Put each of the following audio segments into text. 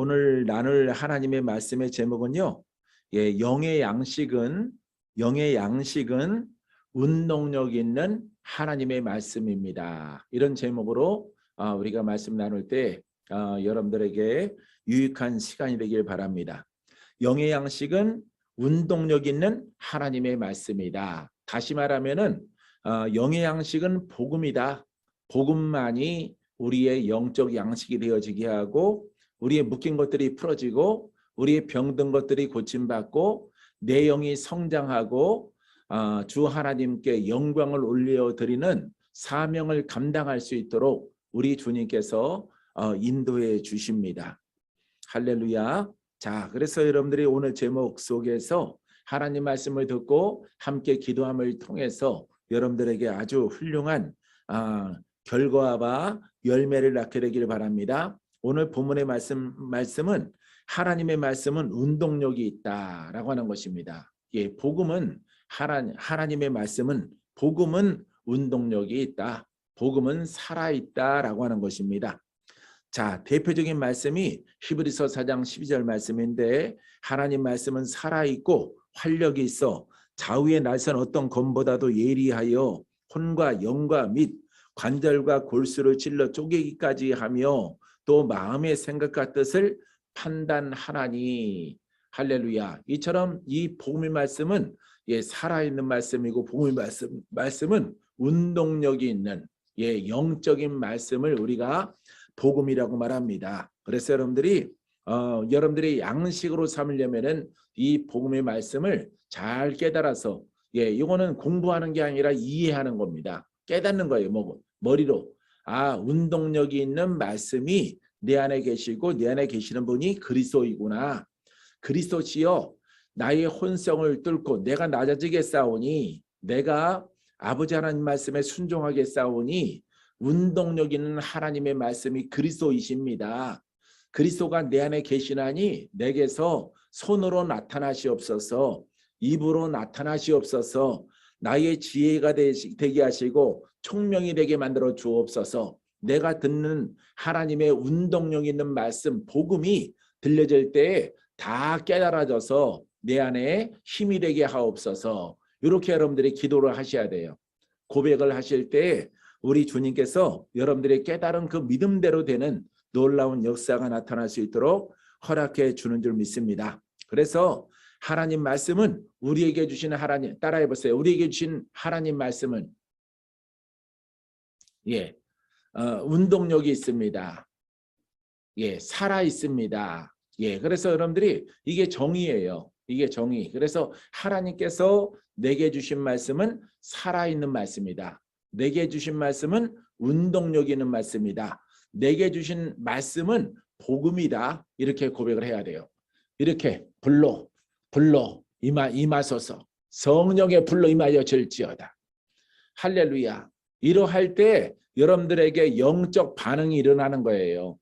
오늘 나눌 하나님의 말씀의 제목은요. 영의 양식은 운동력 있는 하나님의 말씀입니다. 이런 제목으로 우리가 말씀 나눌 때 여러분들에게 유익한 시간이 되길 바랍니다. 영의 양식은 운동력 있는 하나님의 말씀이다. 다시 말하면은 영의 양식은 복음이다. 복음만이 우리의 영적 양식이 되어지게 하고 우리의 묶인 것들이 풀어지고 우리의 병든 것들이 고침받고 내 영이 성장하고 주 하나님께 영광을 올려드리는 사명을 감당할 수 있도록 우리 주님께서 인도해 주십니다. 할렐루야. 자, 그래서 여러분들이 오늘 제목 속에서 하나님 말씀을 듣고 함께 기도함을 통해서 여러분들에게 아주 훌륭한 결과와 열매를 낳게 되기를 바랍니다. 오늘 본문의 말씀은 하나님의 말씀은 운동력이 있다라고 하는 것입니다. 복음은 하나님의 말씀은 복음은 운동력이 있다. 복음은 살아있다라고 하는 것입니다. 자, 대표적인 말씀이 히브리서 4장 12절 말씀인데 하나님 말씀은 살아있고 활력이 있어 좌우에 날선 어떤 검보다도 예리하여 혼과 영과 및 관절과 골수를 찔러 쪼개기까지 하며 또 마음의 생각과 뜻을 판단하나니. 할렐루야. 이처럼 이 복음의 말씀은 살아있는 말씀이고 복음의 말씀은 운동력이 있는 영적인 말씀을 우리가 복음이라고 말합니다. 그래서 여러분들이 양식으로 삼으려면은 이 복음의 말씀을 잘 깨달아서 이거는 공부하는 게 아니라 이해하는 겁니다. 깨닫는 거예요. 머리로. 운동력이 있는 말씀이 내 안에 계시고 내 안에 계시는 분이 그리스도이구나. 그리스도시여 나의 혼성을 뚫고 내가 낮아지게 싸우니 내가 아버지 하나님 말씀에 순종하게 싸우니 운동력 있는 하나님의 말씀이 그리스도이십니다. 그리스도가 내 안에 계시나니 내게서 손으로 나타나시옵소서, 입으로 나타나시옵소서, 나의 지혜가 되게 하시고 총명이 되게 만들어 주옵소서. 내가 듣는 하나님의 운동력 있는 말씀 복음이 들려질 때 다 깨달아져서 내 안에 힘이 되게 하옵소서. 이렇게 여러분들이 기도를 하셔야 돼요. 고백을 하실 때 우리 주님께서 여러분들의 깨달은 그 믿음대로 되는 놀라운 역사가 나타날 수 있도록 허락해 주는 줄 믿습니다. 그래서 하나님 말씀은 우리에게 주신 하나님, 따라해 보세요. 우리에게 주신 하나님 말씀은 운동력이 있습니다. 살아 있습니다. 그래서 여러분들이 이게 정의예요. 이게 정의. 그래서 하나님께서 내게 주신 말씀은 살아있는 말씀이다. 내게 주신 말씀은 운동력 있는 말씀이다. 내게 주신 말씀은 복음이다. 이렇게 고백을 해야 돼요. 이렇게 불로 임하소서. 성령의 불로 임하여 절지어다. 할렐루야. 이러할 때 여러분들에게 영적 반응이 일어나는 거예요.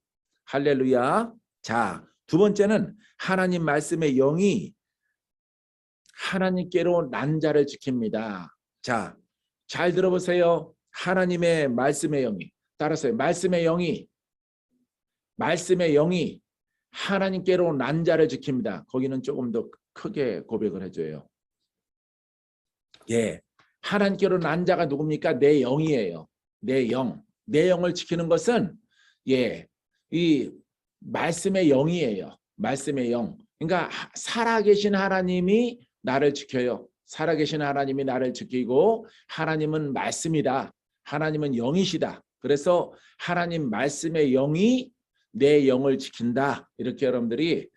할렐루야. 자, 두 번째는 하나님 말씀의 영이 하나님께로 난 자를 지킵니다. 자, 잘 들어보세요. 하나님의 말씀의 영이, 따라서요. 말씀의 영이 하나님께로 난 자를 지킵니다. 거기는 조금 더 크게 고백을 해줘요. 하나님께로 난 자가 누굽니까? 내 영이에요. 내 영을 지키는 것은 이 말씀의 영이에요. 말씀의 영. 그러니까 살아계신 하나님이 나를 지켜요. 살아계신 하나님이 나를 지키고 하나님은 말씀이다. 하나님은 영이시다. 그래서 하나님 말씀의 영이 내 영을 지킨다. 이렇게 여러분들이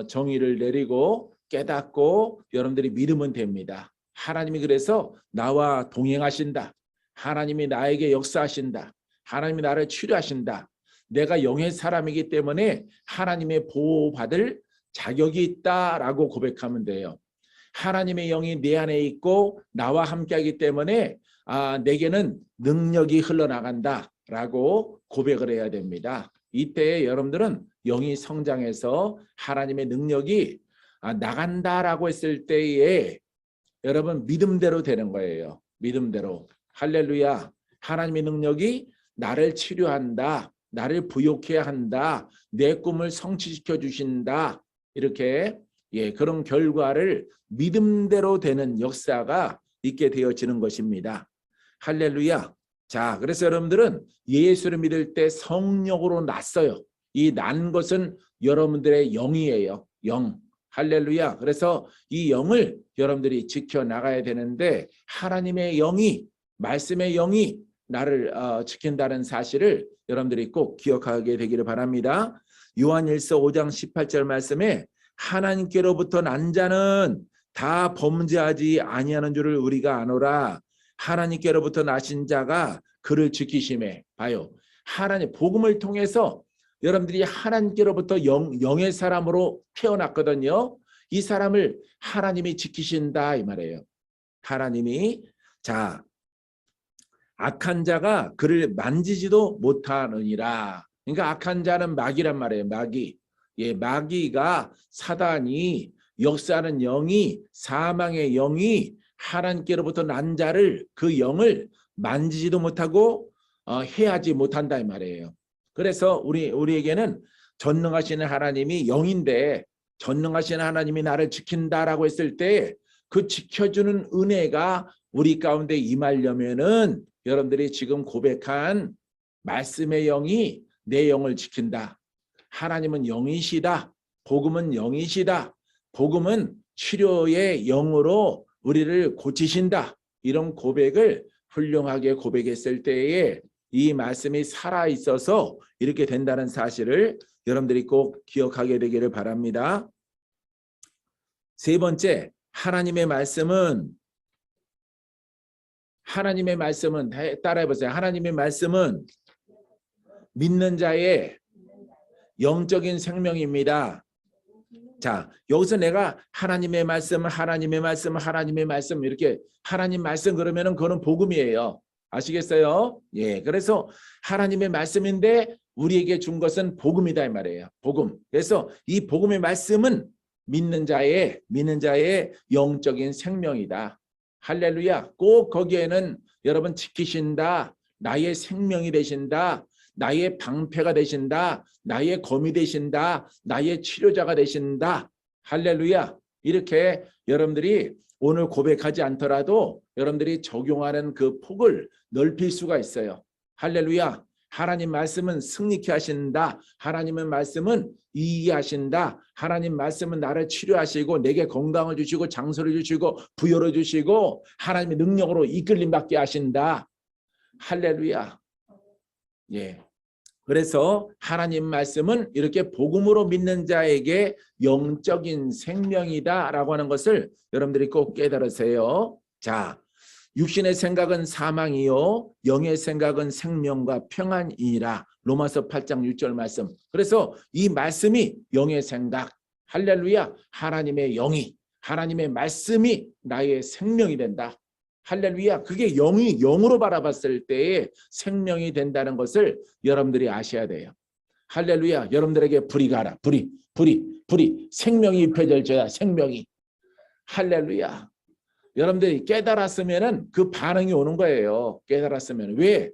정의를 내리고 깨닫고 여러분들이 믿으면 됩니다. 하나님이 그래서 나와 동행하신다. 하나님이 나에게 역사하신다. 하나님이 나를 치료하신다. 내가 영의 사람이기 때문에 하나님의 보호받을 자격이 있다라고 고백하면 돼요. 하나님의 영이 내 안에 있고 나와 함께하기 때문에 내게는 능력이 흘러나간다라고 고백을 해야 됩니다. 이때 여러분들은 영이 성장해서 하나님의 능력이 나간다라고 했을 때에 여러분 믿음대로 되는 거예요. 믿음대로. 할렐루야. 하나님의 능력이 나를 치료한다. 나를 부욕해 한다. 내 꿈을 성취시켜 주신다. 이렇게 그런 결과를 믿음대로 되는 역사가 있게 되어지는 것입니다. 할렐루야. 자, 그래서 여러분들은 예수를 믿을 때 성령으로 났어요. 이 난 것은 여러분들의 영이에요. 영. 할렐루야. 그래서 이 영을 여러분들이 지켜나가야 되는데 하나님의 영이, 말씀의 영이 나를 지킨다는 사실을 여러분들이 꼭 기억하게 되기를 바랍니다. 요한일서 5장 18절 말씀에 하나님께로부터 난 자는 다 범죄하지 아니하는 줄을 우리가 아노라. 하나님께로부터 나신 자가 그를 지키심에. 봐요. 하나님 복음을 통해서 여러분들이 하나님께로부터 영의 사람으로 태어났거든요. 이 사람을 하나님이 지키신다 이 말이에요. 하나님이 악한 자가 그를 만지지도 못하느니라. 그러니까 악한 자는 마귀란 말이에요. 마귀. 마귀가 사단이 역사하는 영이 사망의 영이 하나님께로부터 난 자를 그 영을 만지지도 못하고 해하지 못한다 이 말이에요. 그래서 우리에게는 전능하시는 하나님이 영인데 전능하신 하나님이 나를 지킨다라고 했을 때 그 지켜주는 은혜가 우리 가운데 임하려면은 여러분들이 지금 고백한 말씀의 영이 내 영을 지킨다. 하나님은 영이시다. 복음은 영이시다. 복음은 치료의 영으로 우리를 고치신다. 이런 고백을 훌륭하게 고백했을 때에 이 말씀이 살아있어서 이렇게 된다는 사실을 여러분들이 꼭 기억하게 되기를 바랍니다. 세 번째, 하나님의 말씀은 따라해보세요. 하나님의 말씀은 믿는 자의 영적인 생명입니다. 자, 여기서 내가 하나님의 말씀 이렇게 하나님 말씀 그러면은 그거는 복음이에요. 아시겠어요? 그래서 하나님의 말씀인데 우리에게 준 것은 복음이다 이 말이에요. 복음. 그래서 이 복음의 말씀은 믿는 자의 영적인 생명이다. 할렐루야. 꼭 거기에는 여러분 지키신다. 나의 생명이 되신다. 나의 방패가 되신다. 나의 검이 되신다. 나의 치료자가 되신다. 할렐루야. 이렇게 여러분들이 오늘 고백하지 않더라도 여러분들이 적용하는 그 폭을 넓힐 수가 있어요. 할렐루야. 하나님 말씀은 승리케 하신다. 하나님의 말씀은 이해하신다. 하나님 말씀은 나를 치료하시고 내게 건강을 주시고 장소를 주시고 부여를 주시고 하나님의 능력으로 이끌림 받게 하신다. 할렐루야. 그래서 하나님 말씀은 이렇게 복음으로 믿는 자에게 영적인 생명이다라고 하는 것을 여러분들이 꼭 깨달으세요. 자, 육신의 생각은 사망이요 영의 생각은 생명과 평안이니라. 로마서 8장 6절 말씀. 그래서 이 말씀이 영의 생각. 할렐루야. 하나님의 영이 하나님의 말씀이 나의 생명이 된다. 할렐루야. 그게 영으로 바라봤을 때에 생명이 된다는 것을 여러분들이 아셔야 돼요. 할렐루야. 여러분들에게 불이 가라. 불이 생명이 입혀질지어다. 생명이. 할렐루야. 여러분들이 깨달았으면은 그 반응이 오는 거예요. 깨달았으면. 왜?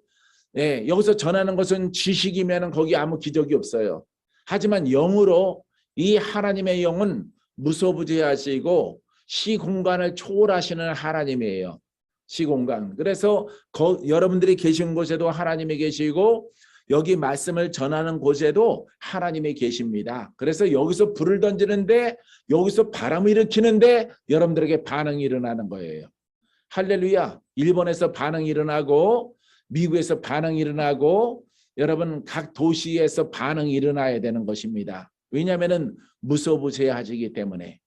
여기서 전하는 것은 지식이면은 거기 아무 기적이 없어요. 하지만 영으로 이 하나님의 영은 무소부재하시고 시공간을 초월하시는 하나님이에요. 시공간. 그래서 여러분들이 계신 곳에도 하나님이 계시고 여기 말씀을 전하는 곳에도 하나님이 계십니다. 그래서 여기서 불을 던지는데 여기서 바람을 일으키는데 여러분들에게 반응이 일어나는 거예요. 할렐루야. 일본에서 반응이 일어나고 미국에서 반응이 일어나고 여러분 각 도시에서 반응이 일어나야 되는 것입니다. 왜냐하면 무소부재하시기 때문에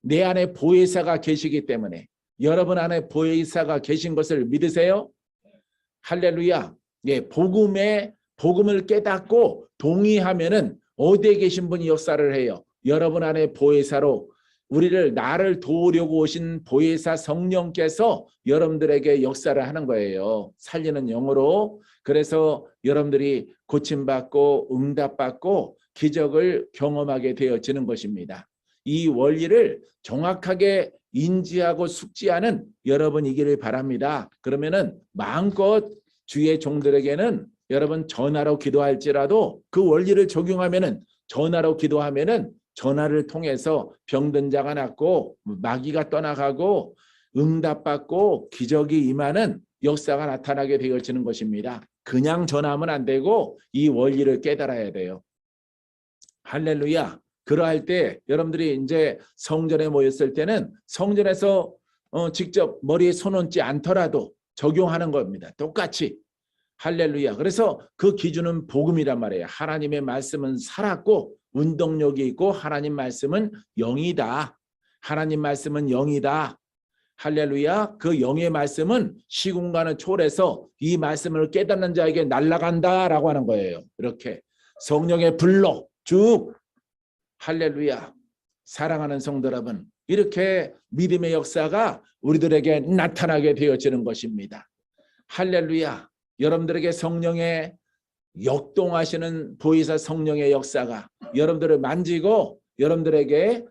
내 안에 보혜사가 계시기 때문에 여러분 안에 보혜사가 계신 것을 믿으세요? 할렐루야. 복음을 깨닫고 동의하면은 어디에 계신 분이 역사를 해요? 여러분 안에 보혜사로 나를 도우려고 오신 보혜사 성령께서 여러분들에게 역사를 하는 거예요. 살리는 영으로. 그래서 여러분들이 고침받고 응답받고 기적을 경험하게 되어지는 것입니다. 이 원리를 정확하게 인지하고 숙지하는 여러분이기를 바랍니다. 그러면은 마음껏 주의 종들에게는 여러분 전화로 기도할지라도 그 원리를 적용하면은 전화로 기도하면은 전화를 통해서 병든 자가 낫고 마귀가 떠나가고 응답받고 기적이 임하는 역사가 나타나게 되어지는 것입니다. 그냥 전화하면 안 되고 이 원리를 깨달아야 돼요. 할렐루야. 그러할 때 여러분들이 이제 성전에 모였을 때는 성전에서 직접 머리에 손 얹지 않더라도 적용하는 겁니다. 똑같이. 할렐루야. 그래서 그 기준은 복음이란 말이에요. 하나님의 말씀은 살았고 운동력이 있고 하나님 말씀은 영이다. 하나님 말씀은 영이다. 할렐루야. 그 영의 말씀은 시공간을 초월해서 이 말씀을 깨닫는 자에게 날아간다라고 하는 거예요. 이렇게 성령의 불로 쭉. 할렐루야. 사랑하는 성도 여러분, 이렇게 믿음의 역사가 우리들에게 나타나게 되어지는 것입니다. 할렐루야. 여러분들에게 성령의 역동하시는 보혜사 성령의 역사가 여러분들을 만지고 여러분들에게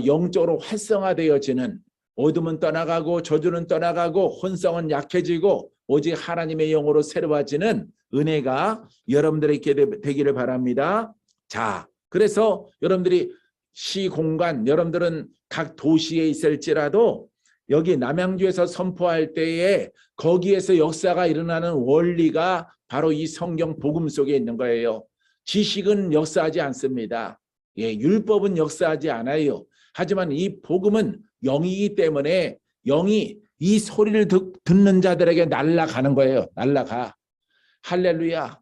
영적으로 활성화되어지는, 어둠은 떠나가고 저주는 떠나가고 혼성은 약해지고 오직 하나님의 영으로 새로워지는 은혜가 여러분들에게 되기를 바랍니다. 자, 그래서 여러분들이 시공간, 여러분들은 각 도시에 있을지라도 여기 남양주에서 선포할 때에 거기에서 역사가 일어나는 원리가 바로 이 성경 복음 속에 있는 거예요. 지식은 역사하지 않습니다. 율법은 역사하지 않아요. 하지만 이 복음은 영이기 때문에 영이 이 소리를 듣는 자들에게 날아가는 거예요. 날아가. 할렐루야.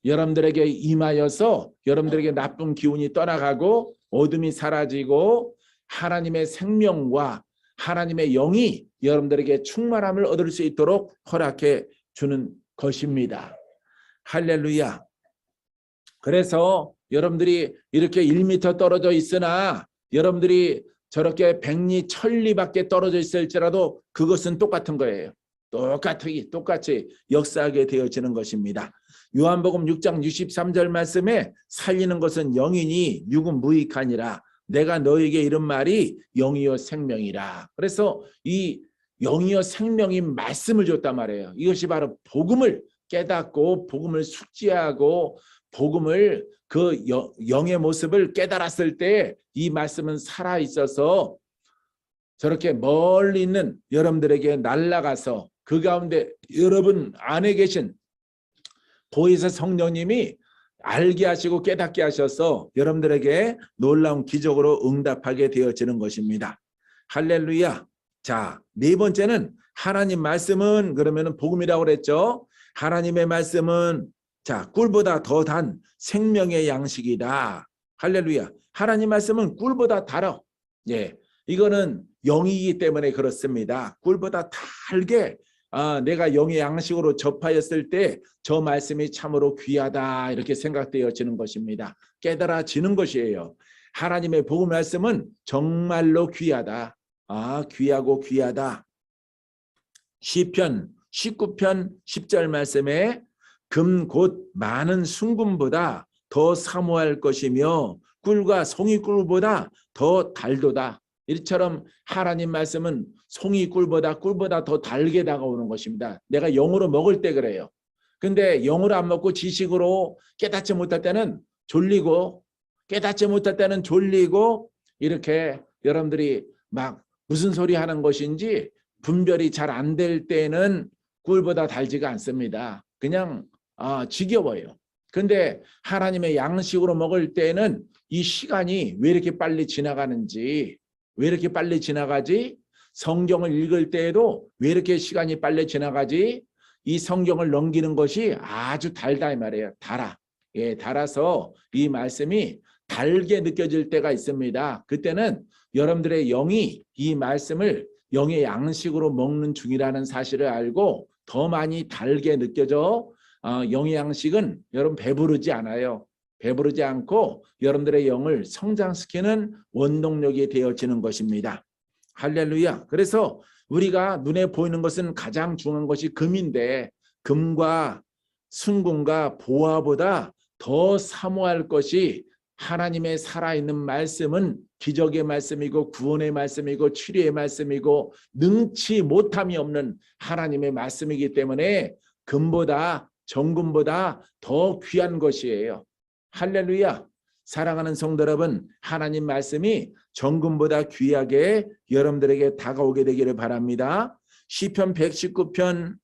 여러분들에게 임하여서 여러분들에게 나쁜 기운이 떠나가고 어둠이 사라지고 하나님의 생명과 하나님의 영이 여러분들에게 충만함을 얻을 수 있도록 허락해 주는 것입니다. 할렐루야. 그래서 여러분들이 이렇게 1m 떨어져 있으나 여러분들이 저렇게 백리 천리밖에 떨어져 있을지라도 그것은 똑같은 거예요. 똑같이 역사하게 되어지는 것입니다. 요한복음 6장 63절 말씀에 살리는 것은 영이니 육은 무익하니라. 내가 너에게 이른 말이 영이요 생명이라. 그래서 이 영이요 생명인 말씀을 줬단 말이에요. 이것이 바로 복음을 깨닫고 복음을 숙지하고 복음을 그 영의 모습을 깨달았을 때 이 말씀은 살아 있어서 저렇게 멀리 있는 여러분들에게 날아가서 그 가운데 여러분 안에 계신 보혜사 성령님이 알게 하시고 깨닫게 하셔서 여러분들에게 놀라운 기적으로 응답하게 되어지는 것입니다. 할렐루야. 자, 네 번째는 하나님 말씀은 그러면은 복음이라고 그랬죠. 하나님의 말씀은 자, 꿀보다 더 단 생명의 양식이다. 할렐루야. 하나님 말씀은 꿀보다 달아. 이거는 영이기 때문에 그렇습니다. 꿀보다 달게 내가 영의 양식으로 접하였을 때 저 말씀이 참으로 귀하다 이렇게 생각되어지는 것입니다. 깨달아지는 것이에요. 하나님의 복음 말씀은 정말로 귀하다. 귀하고 귀하다. 시편 19편 10절 말씀에 금 곧 많은 순금보다 더 사모할 것이며 꿀과 송이꿀보다 더 달도다. 이처럼 하나님 말씀은 송이꿀보다 더 달게 다가오는 것입니다. 내가 영으로 먹을 때 그래요. 근데 영으로 안 먹고 지식으로 깨닫지 못할 때는 졸리고 깨닫지 못할 때는 졸리고 이렇게 여러분들이 막 무슨 소리 하는 것인지 분별이 잘 안 될 때는 꿀보다 달지가 않습니다. 그냥 지겨워요. 근데 하나님의 양식으로 먹을 때는 이 시간이 왜 이렇게 빨리 지나가는지, 왜 이렇게 빨리 지나가지? 성경을 읽을 때에도 왜 이렇게 시간이 빨리 지나가지? 이 성경을 넘기는 것이 아주 달다 이 말이에요. 달아. 달아서 이 말씀이 달게 느껴질 때가 있습니다. 그때는 여러분들의 영이 이 말씀을 영의 양식으로 먹는 중이라는 사실을 알고 더 많이 달게 느껴져. 영의 양식은 여러분 배부르지 않아요. 배부르지 않고 여러분들의 영을 성장시키는 원동력이 되어지는 것입니다. 할렐루야. 그래서 우리가 눈에 보이는 것은 가장 중요한 것이 금인데 금과 순금과 보화보다 더 사모할 것이 하나님의 살아있는 말씀은 기적의 말씀이고 구원의 말씀이고 치료의 말씀이고 능치 못함이 없는 하나님의 말씀이기 때문에 금보다 정금보다 더 귀한 것이에요. 할렐루야. 사랑하는 성도 여러분, 하나님 말씀이 정금보다 귀하게 여러분들에게 다가오게 되기를 바랍니다. 시편 119편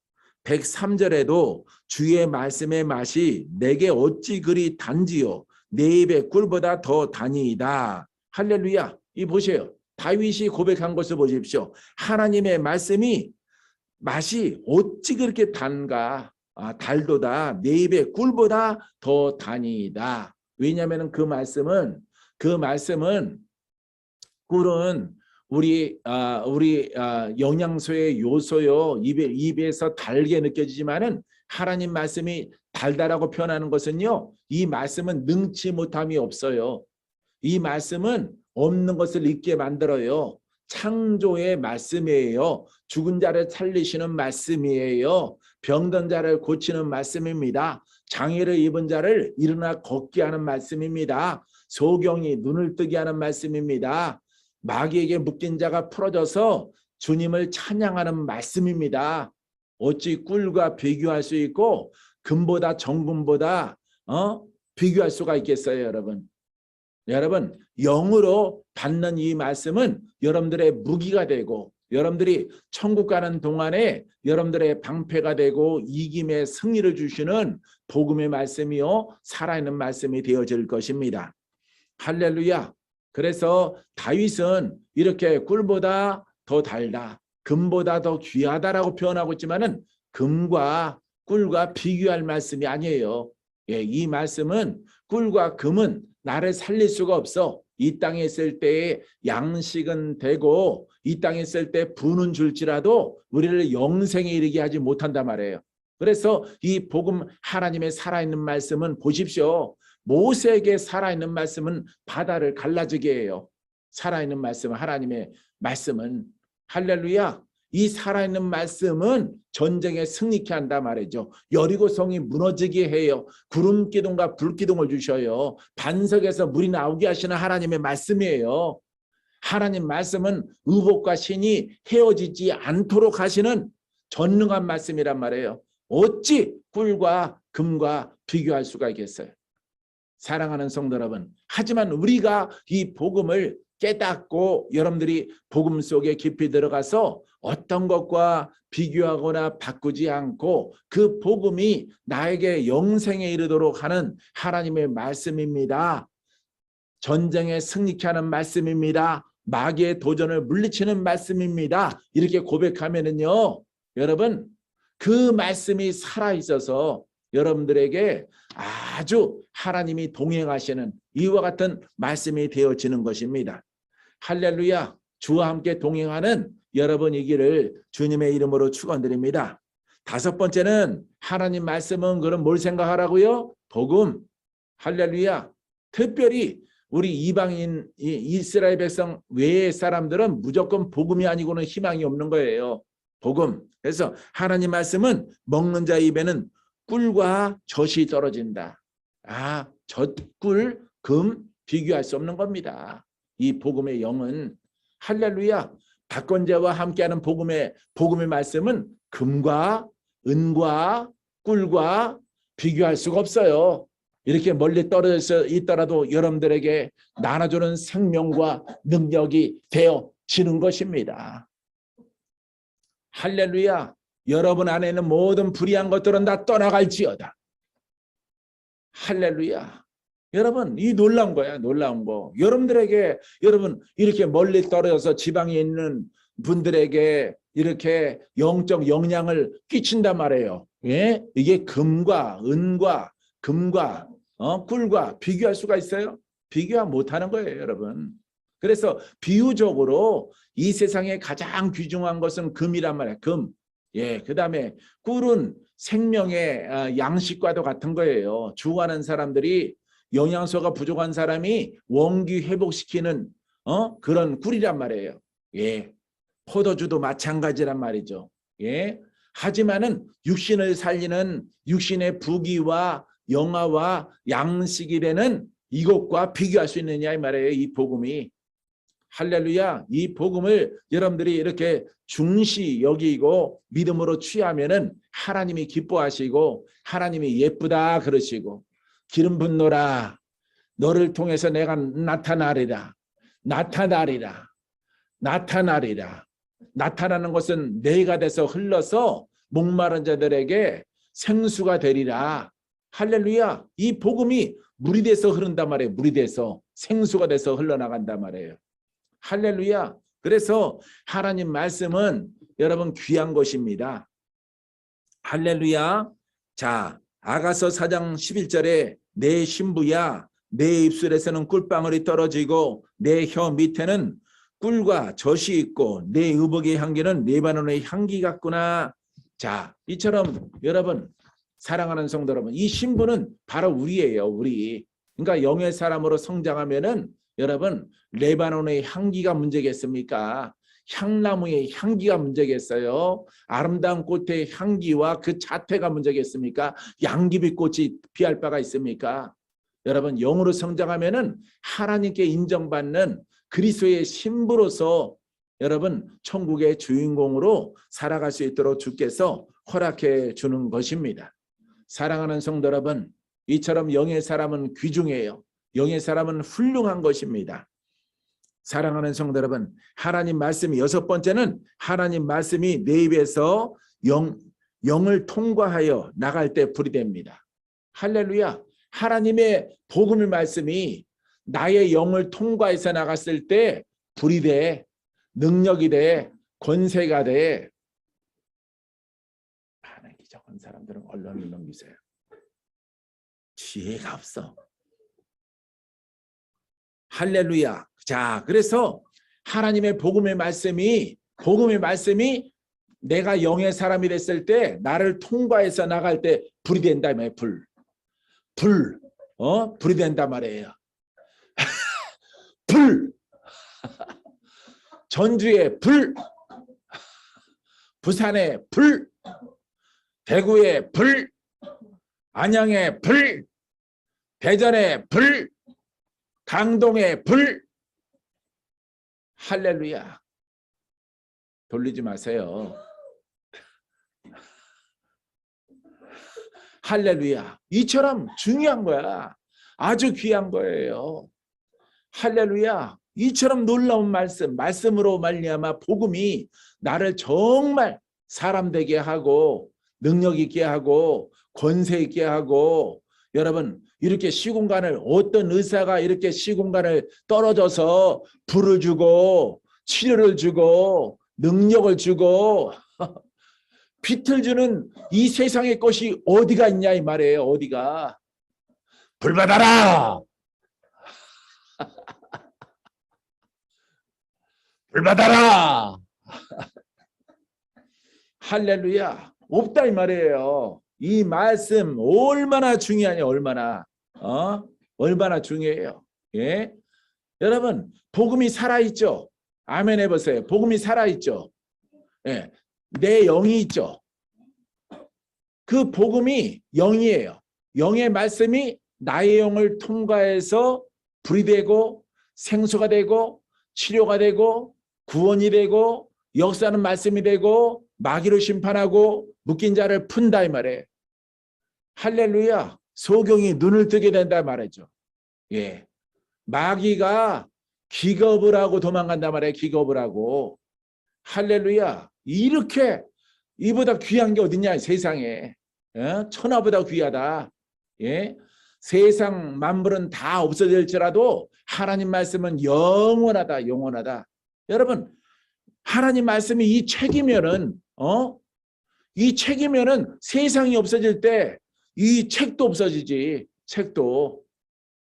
103절에도 주의 말씀의 맛이 내게 어찌 그리 단지요 내 입의 꿀보다 더 다니이다. 할렐루야. 이 보세요. 다윗이 고백한 것을 보십시오. 하나님의 말씀이 맛이 어찌 그렇게 단가. 달도다. 내 입의 꿀보다 더 다니이다. 왜냐하면 그 말씀은 꿀은 우리 영양소의 요소요. 입에서 달게 느껴지지만은 하나님 말씀이 달달하고 표현하는 것은요. 이 말씀은 능치 못함이 없어요. 이 말씀은 없는 것을 있게 만들어요. 창조의 말씀이에요. 죽은 자를 살리시는 말씀이에요. 병든 자를 고치는 말씀입니다. 장애를 입은 자를 일어나 걷게 하는 말씀입니다. 소경이 눈을 뜨게 하는 말씀입니다. 마귀에게 묶인 자가 풀어져서 주님을 찬양하는 말씀입니다. 어찌 꿀과 비교할 수 있고 금보다 정금보다 비교할 수가 있겠어요, 여러분. 여러분, 영으로 받는 이 말씀은 여러분들의 무기가 되고 여러분들이 천국 가는 동안에 여러분들의 방패가 되고 이김의 승리를 주시는 복음의 말씀이요 살아있는 말씀이 되어질 것입니다. 할렐루야. 그래서 다윗은 이렇게 꿀보다 더 달다, 금보다 더 귀하다라고 표현하고 있지만은 금과 꿀과 비교할 말씀이 아니에요. 이 말씀은 꿀과 금은 나를 살릴 수가 없어. 이 땅에 있을 때의 양식은 되고 이 땅에 있을 때 부는 줄지라도 우리를 영생에 이르게 하지 못한단 말이에요. 그래서 이 복음 하나님의 살아있는 말씀은 보십시오. 모세에게 살아있는 말씀은 바다를 갈라지게 해요. 살아있는 말씀은 하나님의 말씀은 할렐루야. 이 살아있는 말씀은 전쟁에 승리케 한다 말이죠. 여리고성이 무너지게 해요. 구름 기둥과 불 기둥을 주셔요. 반석에서 물이 나오게 하시는 하나님의 말씀이에요. 하나님 말씀은 의복과 신이 헤어지지 않도록 하시는 전능한 말씀이란 말이에요. 어찌 꿀과 금과 비교할 수가 있겠어요. 사랑하는 성도 여러분, 하지만 우리가 이 복음을 깨닫고 여러분들이 복음 속에 깊이 들어가서 어떤 것과 비교하거나 바꾸지 않고 그 복음이 나에게 영생에 이르도록 하는 하나님의 말씀입니다. 전쟁에 승리케 하는 말씀입니다. 마귀의 도전을 물리치는 말씀입니다. 이렇게 고백하면은요, 여러분 그 말씀이 살아있어서 여러분들에게 아주 하나님이 동행하시는 이와 같은 말씀이 되어지는 것입니다. 할렐루야. 주와 함께 동행하는 여러분이기를 주님의 이름으로 축원드립니다. 다섯 번째는 하나님 말씀은 그럼 뭘 생각하라고요? 복음. 할렐루야. 특별히 우리 이방인 이스라엘 백성 외의 사람들은 무조건 복음이 아니고는 희망이 없는 거예요. 복음. 그래서 하나님 말씀은 먹는 자 입에는 꿀과 젖이 떨어진다. 젖, 꿀, 금 비교할 수 없는 겁니다. 이 복음의 영은 할렐루야. 박건자와 함께하는 복음의 말씀은 금과 은과 꿀과 비교할 수가 없어요. 이렇게 멀리 떨어져 있더라도 여러분들에게 나눠주는 생명과 능력이 되어지는 것입니다. 할렐루야. 여러분 안에 있는 모든 불의한 것들은 다 떠나갈지어다. 할렐루야. 여러분 이 놀라운 거야. 놀라운 거. 여러분들에게 여러분 이렇게 멀리 떨어져서 지방에 있는 분들에게 이렇게 영적 영향을 끼친단 말이에요. 예? 이게 금과 은과 금과 꿀과 비교할 수가 있어요? 비교 못하는 거예요, 여러분. 그래서 비유적으로 이 세상에 가장 귀중한 것은 금이란 말이에요. 금. 예, 그다음에 꿀은 생명의 양식과도 같은 거예요. 주하는 사람들이 영양소가 부족한 사람이 원기 회복시키는 그런 꿀이란 말이에요. 예, 포도주도 마찬가지란 말이죠. 예, 하지만은 육신을 살리는 육신의 부귀와 영화와 양식이 되는 이것과 비교할 수 있느냐 이 말이에요. 이 복음이. 할렐루야. 이 복음을 여러분들이 이렇게 중시 여기고 믿음으로 취하면은 하나님이 기뻐하시고 하나님이 예쁘다 그러시고 기름 붓노라. 너를 통해서 내가 나타나리라. 나타나리라. 나타나리라. 나타나는 것은 내가 돼서 흘러서 목마른 자들에게 생수가 되리라. 할렐루야. 이 복음이 물이 돼서 흐른단 말이에요. 물이 돼서 생수가 돼서 흘러나간단 말이에요. 할렐루야. 그래서 하나님 말씀은 여러분 귀한 것입니다. 할렐루야. 자, 아가서 4장 11절에 내 신부야 내 입술에서는 꿀방울이 떨어지고 내 혀 밑에는 꿀과 젖이 있고 내 의복의 향기는 레바논의 향기 같구나. 자, 이처럼 여러분 사랑하는 성도 여러분, 이 신부는 바로 우리예요. 우리. 그러니까 영의 사람으로 성장하면은 여러분 레바논의 향기가 문제겠습니까? 향나무의 향기가 문제겠어요? 아름다운 꽃의 향기와 그 자태가 문제겠습니까? 양귀비꽃이 비할 바가 있습니까? 여러분 영으로 성장하면은 하나님께 인정받는 그리스도의 신부로서 여러분 천국의 주인공으로 살아갈 수 있도록 주께서 허락해 주는 것입니다. 사랑하는 성도 여러분, 이처럼 영의 사람은 귀중해요. 영의 사람은 훌륭한 것입니다. 사랑하는 성도 여러분, 하나님 말씀이 여섯 번째는 하나님 말씀이 내 입에서 영을 통과하여 나갈 때 불이 됩니다. 할렐루야. 하나님의 복음의 말씀이 나의 영을 통과해서 나갔을 때 불이 돼, 능력이 돼, 권세가 돼. 반응이 적은 사람들은 언론을 넘기세요. 지혜가 없어. 할렐루야. 자, 그래서 하나님의 복음의 말씀이 내가 영의 사람이 됐을 때 나를 통과해서 나갈 때 불이 된다며. 불이 된단 말이에요. 불. 전주에 불, 부산에 불, 대구에 불, 안양에 불, 대전에 불, 강동에 불. 할렐루야. 돌리지 마세요. 할렐루야. 이처럼 중요한 거야. 아주 귀한 거예요. 할렐루야. 이처럼 놀라운 말씀으로 말미암아 복음이 나를 정말 사람 되게 하고 능력 있게 하고 권세 있게 하고, 여러분 이렇게 시공간을, 어떤 의사가 이렇게 시공간을 떨어져서 불을 주고 치료를 주고 능력을 주고 빛을 주는 이 세상의 것이 어디가 있냐 이 말이에요. 어디가. 불 받아라. 불 받아라. 할렐루야. 없다 이 말이에요. 이 말씀 얼마나 중요하냐. 얼마나 중요해요. 예? 여러분 복음이 살아있죠. 아멘 해보세요. 복음이 살아있죠. 예. 내 영이 있죠. 그 복음이 영이에요. 영의 말씀이 나의 영을 통과해서 불이 되고 생수가 되고 치료가 되고 구원이 되고 역사하는 말씀이 되고 마귀로 심판하고 묶인 자를 푼다 이 말이에요. 할렐루야. 소경이 눈을 뜨게 된다 말이죠. 예. 마귀가 기겁을 하고 도망간다 말이에요. 기겁을 하고. 할렐루야. 이렇게 이보다 귀한 게 어딨냐 세상에. 예? 천하보다 귀하다. 예? 세상 만물은 다 없어질지라도 하나님 말씀은 영원하다. 영원하다. 여러분 하나님 말씀이 이 책이면은 세상이 없어질 때 이 책도 없어지지. 책도.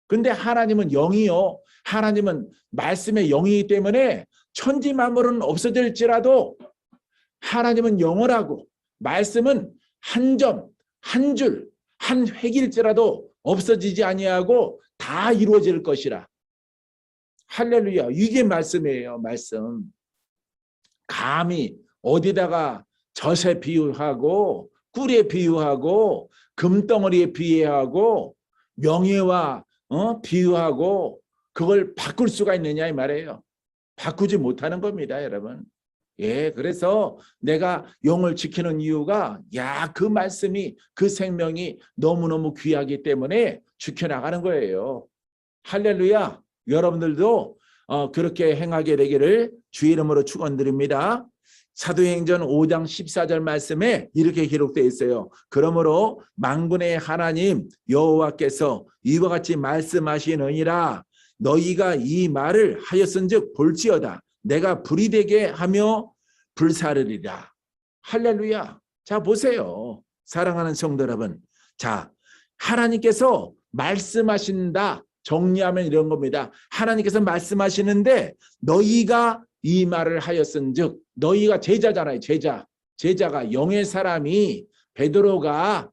근데 하나님은 영이요. 하나님은 말씀의 영이기 때문에 천지 만물은 없어질지라도 하나님은 영원하고 말씀은 한 점, 한 줄, 한 획일지라도 없어지지 아니하고 다 이루어질 것이라. 할렐루야. 이게 말씀이에요. 말씀. 감히 어디다가 젖에 비유하고 꿀에 비유하고 금덩어리에 비유하고 명예와 비유하고 그걸 바꿀 수가 있느냐 이 말이에요. 바꾸지 못하는 겁니다, 여러분. 예, 그래서 내가 영을 지키는 이유가 그 말씀이, 그 생명이 너무너무 귀하기 때문에 지켜나가는 거예요. 할렐루야. 여러분들도 그렇게 행하게 되기를 주의 이름으로 축원드립니다. 사도행전 5장 14절 말씀에 이렇게 기록되어 있어요. 그러므로 만군의 하나님 여호와께서 이와 같이 말씀하시느니라. 너희가 이 말을 하였은즉 볼지어다. 내가 불이 되게 하며 불사르리라. 할렐루야. 자, 보세요. 사랑하는 성도 여러분. 자, 하나님께서 말씀하신다. 정리하면 이런 겁니다. 하나님께서 말씀하시는데 너희가 이 말을 하였은즉, 너희가 제자잖아요. 제자가 영의 사람이, 베드로가,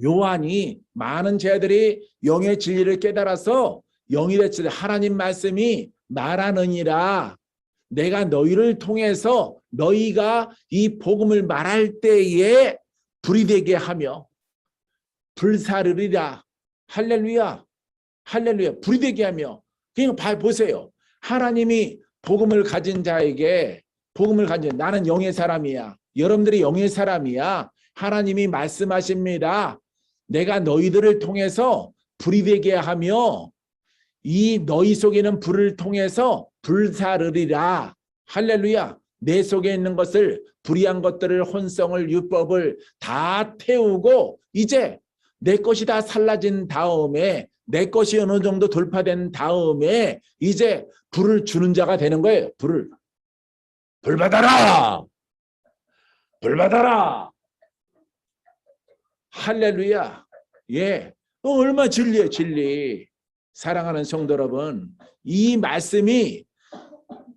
요한이, 많은 제자들이 영의 진리를 깨달아서 영이 됐을 때 하나님 말씀이 말하느니라. 내가 너희를 통해서 너희가 이 복음을 말할 때에 불이 되게 하며 불사르리라. 할렐루야. 할렐루야. 불이 되게 하며. 그러니까 보세요. 하나님이 복음을 가진 자에게, 복음을 가진, 나는 영의 사람이야. 여러분들이 영의 사람이야. 하나님이 말씀하십니다. 내가 너희들을 통해서 불이 되게 하며 이 너희 속에 있는 불을 통해서 불사르리라. 할렐루야. 내 속에 있는 것을, 불의한 것들을, 혼성을, 율법을 다 태우고 이제 내 것이 다 살라진 다음에, 내 것이 어느 정도 돌파된 다음에 이제 불을 주는 자가 되는 거예요. 불을. 불 받아라. 불 받아라. 할렐루야. 예. 얼마 진리예요, 진리. 사랑하는 성도 여러분, 이 말씀이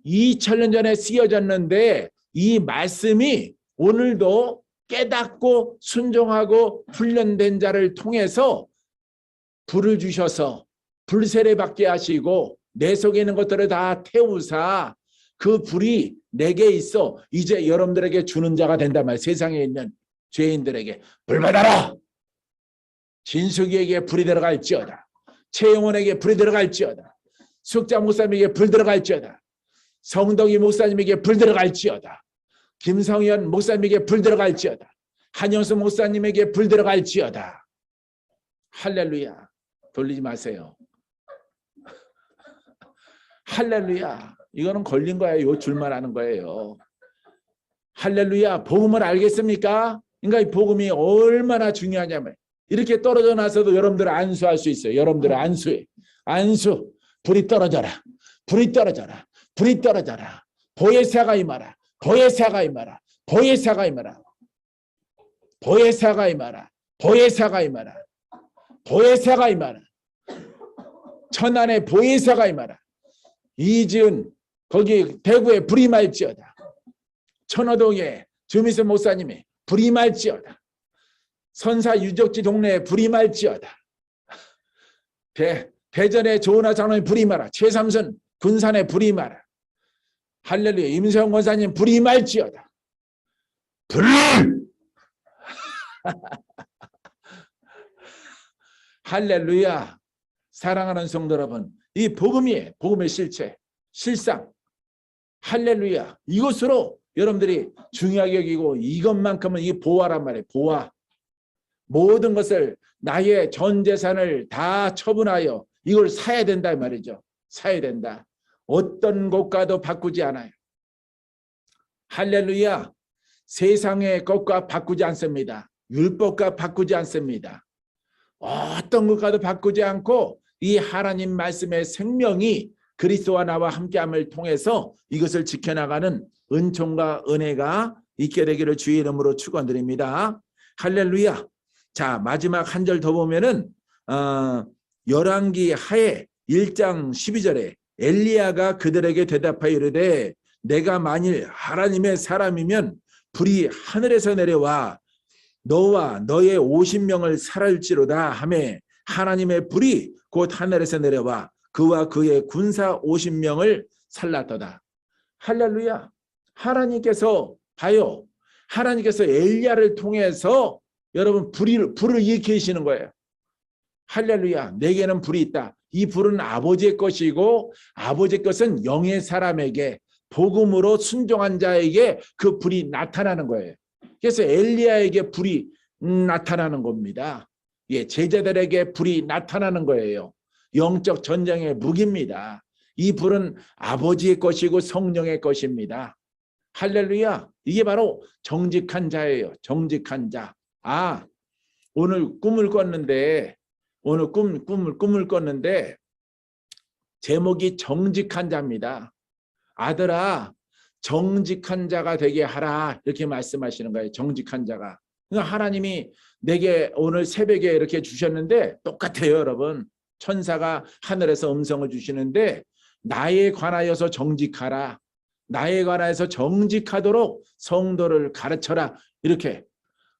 2000년 전에 쓰여졌는데 이 말씀이 오늘도 깨닫고 순종하고 훈련된 자를 통해서 불을 주셔서 불세례 받게 하시고 내 속에 있는 것들을 다 태우사 그 불이 내게 있어 이제 여러분들에게 주는 자가 된단 말이에요. 세상에 있는 죄인들에게 불 받아라. 진숙이에게 불이 들어갈지어다. 최영원에게 불이 들어갈지어다. 숙자 목사님에게 불 들어갈지어다. 성덕이 목사님에게 불 들어갈지어다. 김성현 목사님에게 불 들어갈지어다. 한영수 목사님에게 불 들어갈지어다. 할렐루야. 돌리지 마세요. 할렐루야. 이거는 걸린 거예요. 요 줄만 하는 거예요. 할렐루야. 복음을 알겠습니까? 그러니까 이 복음이 얼마나 중요하냐면 이렇게 떨어져 나서도 여러분들은 안수할 수 있어요. 여러분들은 안수해. 안수. 불이 떨어져라. 불이 떨어져라. 불이 떨어져라. 보혜사가 임하라. 보혜사가 임하라. 보혜사가 임하라. 보혜사가 임하라. 보혜사가 임하라. 보혜사가 임하라. 천안에 보혜사가 임하라. 이지은 거기 대구에 불이 말지어다. 천호동에 주미수 목사님이 불이 말지어다. 선사 유적지 동네에 불이 말지어다. 대전에 조은하 장로님 불이 말아. 최삼선 군산에 불이 말아. 할렐루야. 임세영 권사님 불이 말지어다. 불! 할렐루야. 사랑하는 성도 여러분, 이 복음이에요. 복음의 실체, 실상. 할렐루야. 이것으로 여러분들이 중요하게 여기고 이것만큼은 이 보화란 말이에요. 보화. 모든 것을 나의 전 재산을 다 처분하여 이걸 사야 된다 이 말이죠. 사야 된다. 어떤 것과도 바꾸지 않아요. 할렐루야. 세상의 것과 바꾸지 않습니다. 율법과 바꾸지 않습니다. 어떤 것과도 바꾸지 않고 이 하나님 말씀의 생명이 그리스도와 나와 함께함을 통해서 이것을 지켜나가는 은총과 은혜가 있게 되기를 주의 이름으로 축원드립니다. 할렐루야. 자, 마지막 한 절 더 보면은 열왕기 하에 1장 12절에 엘리야가 그들에게 대답하여 이르되 내가 만일 하나님의 사람이면 불이 하늘에서 내려와 너와 너의 50명을 살할지로다 하매 하나님의 불이 곧 하늘에서 내려와 그와 그의 군사 50명을 살랐도다. 할렐루야. 하나님께서 봐요. 하나님께서 엘리야를 통해서 여러분 불을 일으키시는 거예요. 할렐루야. 내게는 불이 있다. 이 불은 아버지의 것이고 아버지의 것은 영의 사람에게 복음으로 순종한 자에게 그 불이 나타나는 거예요. 그래서 엘리야에게 불이 나타나는 겁니다. 예, 제자들에게 불이 나타나는 거예요. 영적 전쟁의 무기입니다. 이 불은 아버지의 것이고 성령의 것입니다. 할렐루야. 이게 바로 정직한 자예요. 정직한 자. 아, 오늘 꿈을 꿨는데 꿈을 꿨는데 제목이 정직한 자입니다. 아들아, 정직한 자가 되게 하라. 이렇게 말씀하시는 거예요. 정직한 자가. 그러니까 하나님이 내게 오늘 새벽에 이렇게 주셨는데 똑같아요, 여러분. 천사가 하늘에서 음성을 주시는데 나에 관하여서 정직하라. 나에 관하여서 정직하도록 성도를 가르쳐라. 이렇게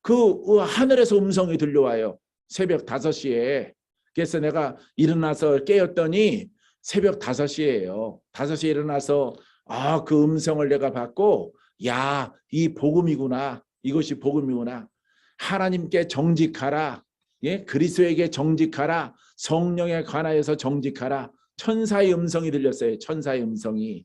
그 하늘에서 음성이 들려와요. 새벽 5시에. 그래서 내가 일어나서 깨었더니 새벽 5시예요. 5시에 일어나서 그 음성을 내가 받고 야, 이 복음이구나. 이것이 복음이구나. 하나님께 정직하라. 예? 그리스도에게 정직하라. 성령에 관하여서 정직하라. 천사의 음성이 들렸어요. 천사의 음성이.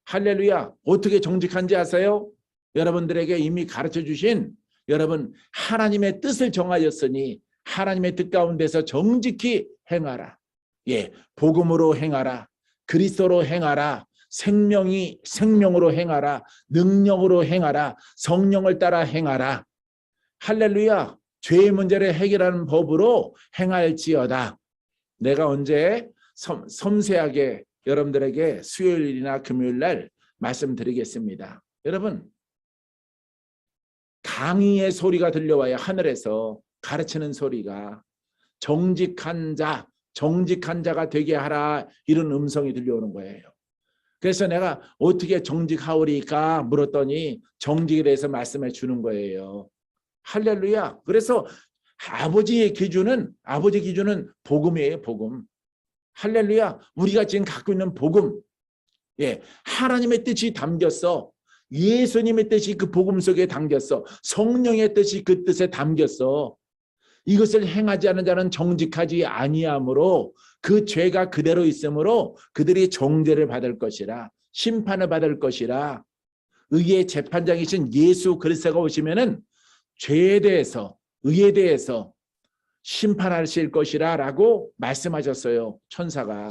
할렐루야. 어떻게 정직한지 아세요? 여러분들에게 이미 가르쳐 주신 여러분 하나님의 뜻을 정하였으니 하나님의 뜻 가운데서 정직히 행하라. 예, 복음으로 행하라. 그리스도로 행하라. 생명으로 행하라. 능력으로 행하라. 성령을 따라 행하라. 할렐루야. 죄의 문제를 해결하는 법으로 행할지어다. 내가 언제 섬세하게 여러분들에게 수요일이나 금요일 날 말씀드리겠습니다. 여러분, 강의의 소리가 들려와요. 하늘에서 가르치는 소리가. 정직한 자가 되게 하라. 이런 음성이 들려오는 거예요. 그래서 내가 어떻게 정직하오리까 물었더니 정직에 대해서 말씀해 주는 거예요. 할렐루야. 그래서 아버지 기준은 복음이에요. 복음. 할렐루야. 우리가 지금 갖고 있는 복음. 예, 하나님의 뜻이 담겼어. 예수님의 뜻이 그 복음 속에 담겼어. 성령의 뜻이 그 뜻에 담겼어. 이것을 행하지 않은 자는 정직하지 아니하므로 그 죄가 그대로 있으므로 그들이 정죄를 받을 것이라. 심판을 받을 것이라. 의의 재판장이신 예수 그리스도가 오시면은 죄에 대해서 의에 대해서 심판하실 것이라 라고 말씀하셨어요. 천사가.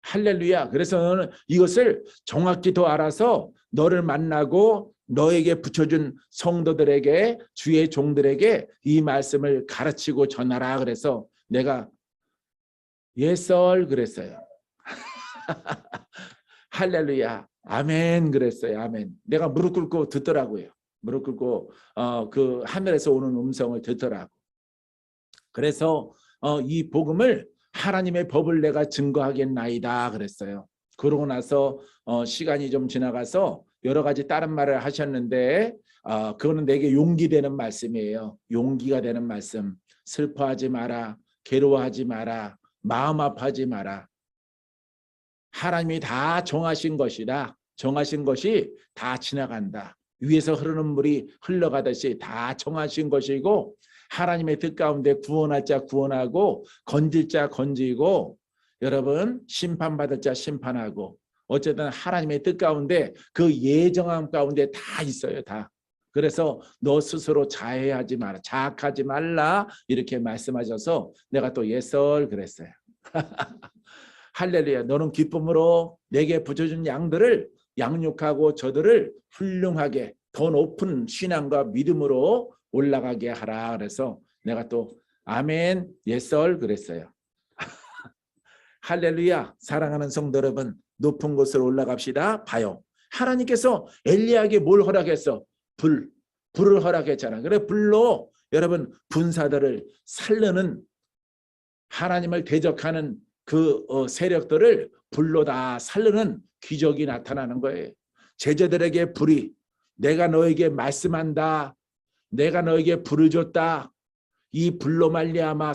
할렐루야. 그래서 너는 이것을 정확히 더 알아서 너를 만나고 너에게 붙여준 성도들에게 주의 종들에게 이 말씀을 가르치고 전하라. 그래서 내가 그랬어요. 할렐루야. 아멘 그랬어요. 아멘. 내가 무릎 꿇고 듣더라고요. 무릎 꿇고 그 하늘에서 오는 음성을 듣더라고. 그래서 이 복음을 하나님의 법을 내가 증거하겠나이다 그랬어요. 그러고 나서 시간이 좀 지나가서 여러 가지 다른 말을 하셨는데 그거는 내게 용기 되는 말씀이에요. 용기가 되는 말씀. 슬퍼하지 마라. 괴로워하지 마라. 마음 아파하지 마라. 하나님이 다 정하신 것이다. 정하신 것이 다 지나간다. 위에서 흐르는 물이 흘러가듯이 다 정하신 것이고 하나님의 뜻 가운데 구원할 자 구원하고 건질 자 건지고 여러분 심판받을 자 심판하고 어쨌든 하나님의 뜻 가운데 그 예정함 가운데 다 있어요. 다. 그래서 너 스스로 자해하지 마라. 자학하지 말라. 이렇게 말씀하셔서 내가 또 그랬어요. 할렐루야. 너는 기쁨으로 내게 붙여준 양들을 양육하고 저들을 훌륭하게 더 높은 신앙과 믿음으로 올라가게 하라. 그래서 내가 또 아멘 그랬어요. 할렐루야. 사랑하는 성도 여러분, 높은 곳으로 올라갑시다. 봐요. 하나님께서 엘리야에게 뭘 허락했어? 불을 허락했잖아. 그래 불로 여러분 군사들을 살르는 하나님을 대적하는 그 세력들을 불로 다 살르는 기적이 나타나는 거예요. 제자들에게 불이 내가 너에게 말씀한다. 내가 너에게 불을 줬다. 이 불로 말미암아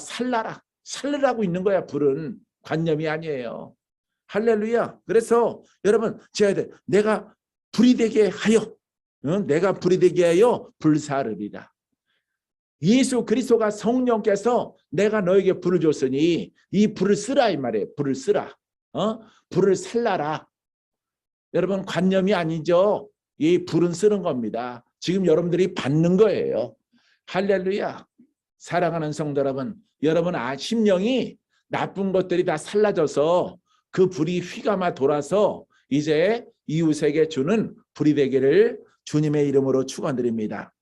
살라라고 있는 거야. 불은 관념이 아니에요. 할렐루야. 그래서 여러분 내가 불이 되게 하여 내가 불이 되게 하여 불사르리라. 예수 그리스도가 성령께서 내가 너에게 불을 줬으니 이 불을 쓰라 이 말이에요. 불을 쓰라. 불을 살라라. 여러분 관념이 아니죠. 이 불은 쓰는 겁니다. 지금 여러분들이 받는 거예요. 할렐루야. 사랑하는 성도 여러분 심령이 나쁜 것들이 다 살라져서 그 불이 휘감아 돌아서 이제 이웃에게 주는 불이 되기를 주님의 이름으로 축원드립니다.